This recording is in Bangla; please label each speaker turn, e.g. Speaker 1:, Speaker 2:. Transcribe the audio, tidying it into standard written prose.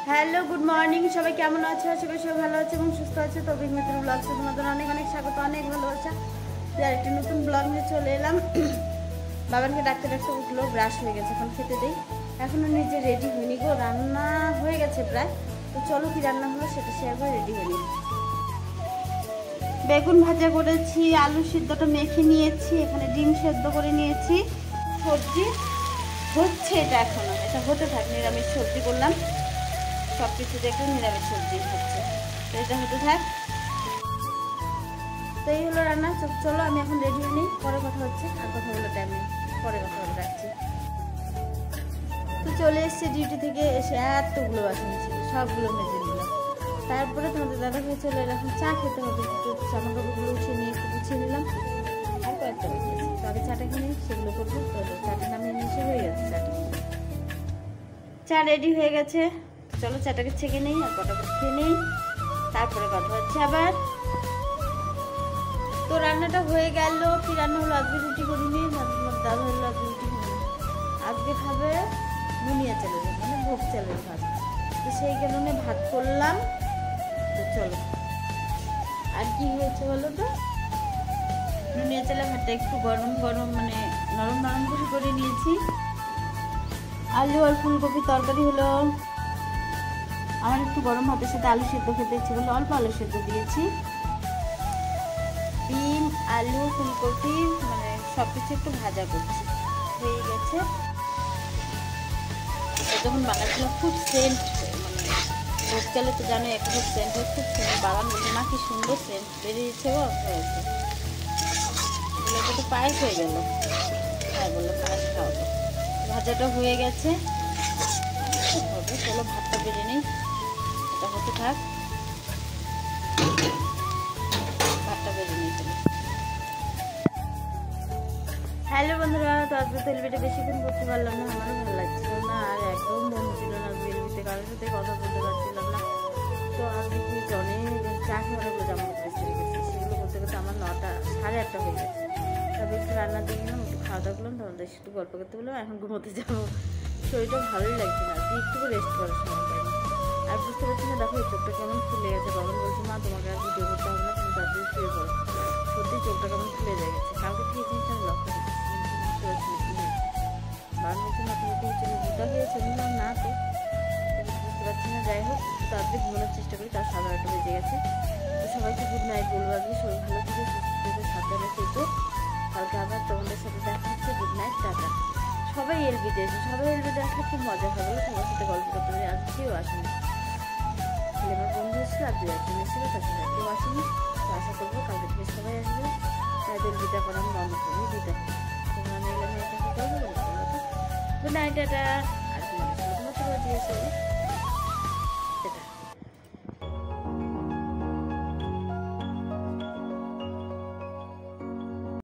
Speaker 1: হ্যালো গুড মর্নিং, সবাই কেমন আছো? আশা করি সবাই ভালো আছে এবং সুস্থ আছে। তো মিত্র ব্লগসে তোমাদের অনেক অনেক স্বাগত, অনেক ভালোবাসা। আর একটি নতুন ব্লগ নিয়ে চলে এলাম। বাবাকে ডাকতে ডাকতে উঠলো, ব্রাশ হয়ে গেছে, এখন খেতে দেই। এখনও নিজে রেডি হয়নি গো, রান্না হয়ে গেছে প্রায়। তো চলো কি রান্না হলো সেটা শেয়ার করে রেডি হয়নি। বেগুন ভাজা করেছি, আলু সিদ্ধটা মেখে নিয়েছি, এখানে ডিম সেদ্ধ করে নিয়েছি। সবজি হচ্ছে, এটা হতে থাক। নিরামিষ সবজি করলাম, সব কিছু দেখে নিরামিষ সবজি হচ্ছে, তো এটা হতে থাক। তো এই হলো রান্না। চলো আমি এখন রেডি হয়ে নিই, পরে কথা হচ্ছে। আর কথা বলে টাইম নেই, পরে কথা বলে রাখছি। তো চলে এসছে ডিউটি থেকে, এসে এতগুলো বাসন ছিল, সবগুলো মেজে নিলাম। তারপরে তোমাদের দাদা ভাই চলে এলাম, এখন চা খেতে হবে। একটু জামা কাপড়গুলো উঠিয়ে নিয়ে একটু গুছিয়ে নিলাম। আর কয়েকটা বাকি আছে, তো আগে চাটা কিনে সেগুলো করবো। তো চাটা নামিয়ে নিয়ে হয়ে গেছে, চা রেডি হয়ে গেছে। চলো চাটাকে ছেঁকে নেই আর কটা খেয়ে নেই, তারপরে কথা হচ্ছে আবার। তো রান্নাটা হয়ে গেল। কি রান্না হলো? আজকে রুটি করিনি, দাদা হলো আজকে রুটি খাবে, আজকে খাবে মুনিয়া চালের, মানে ভোগ চালের ভাত। তো সেই কারণে ভাত করলাম। তো চলো, আর কি হয়েছে বলো তো, মুনিয়া চালের ভাতটা একটু গরম গরম, মানে নরম নরম করে নিয়েছি। আলু আর ফুলকপি তরকারি হলো। আমার একটু গরম ভাতের সাথে আলু সেদ্ধ খেতে ইচ্ছে করলো, অল্প আলু সেদ্ধ দিয়েছি। ডিম, আলু, ফুলকপি, মানে সব কিছু একটু ভাজা করছি, হয়ে গেছে। যখন বানাচ্ছিলাম খুব সেন্ট, মানে ভোগ চালে তো জানো একটা সেন্ট হয়, খুব সুন্দর। বাবা বলছে মা কি সুন্দর সেন্ট বেরিয়েছে, হয়েছে। এগুলো তো পায়েস হয়ে গেল, হ্যাঁ বললো পায়েস খাওয়াবো। ভাজাটা হয়ে গেছে, হবে। চলো ভাতটা বেড়ে নিই, এটা হতে থাক, ভাতটা বেড়ে নিই। চলো। হ্যালো বন্ধুরা, তো আজকে তো এলবিটা বেশিক্ষণ করতে পারলাম না, আমারও ভালো লাগছিল না, আর একদম মন ছিল না এলবিতে কারোর সাথে কথা বলতে পারছিলাম না। তো আজকে কি অনেক চা খেয়ে অনেকগুলো জামা কাপড় ছেড়ে গেছে, সেগুলো করতে করতে আমার 9টা, 8:30 হয়ে গেছে। তবে একটু রান্না দিয়ে গেলাম, একটু খাওয়া দাওয়া করলাম, তোমাদের একটু গল্প করতে বললাম। এখন ঘুমোতে যাবো, শরীরটা ভালোই লাগছে না, একটু রেস্ট করার সময় পাইনি। আর বুঝতে পারছি না, দেখো এই চোখটা কেমন ফুলে গেছে। বাবান বলছি মা তোমাকে আর ভিডিও করতে হবে না, তুমি তাড়াতাড়ি শুয়ে পড়ো। সত্যি চোখটা কেমন ফুলে গেছে, কাউকে ঠিক জিনিসটা আমি লক্ষ্য করছি, বুঝতে পারছি না। বাবান বলছে না তুমি কি চলে ভুটা খেয়েছো, বললাম না তো, বুঝতে পারছি না। যাই হোক, তাড়াতাড়ি ঘুমানোর চেষ্টা করি, তার 8:30 বেজে গেছে। তো সবাইকে গুড নাইট বলবো, আজকে শরীর ভালো থেকে সুস্থ থেকে সাবধানে থেকো। কালকে আবার তোমাদের সাথে দেখা হচ্ছে। Good night, tata. সবাই এলবিতে এসে, সবাই এলবিতে আসলে খুব মজা হয় বলো, সবার সাথে গল্প করতে পারি। আজ কেউ আসেনি, আমার বন্ধু এসেছিল আর 2-1 এসেছিল, তার সাথে কেউ আসেনি। তো আশা করবো কালকে থেকে সবাই আসবে, তাই এলবিটা করা আমি বন্ধ করি, দিতে তোমরা না এলে আমি এটা কি করবো। Good night, tata. আর তোমাদের সাথে দিয়েছে।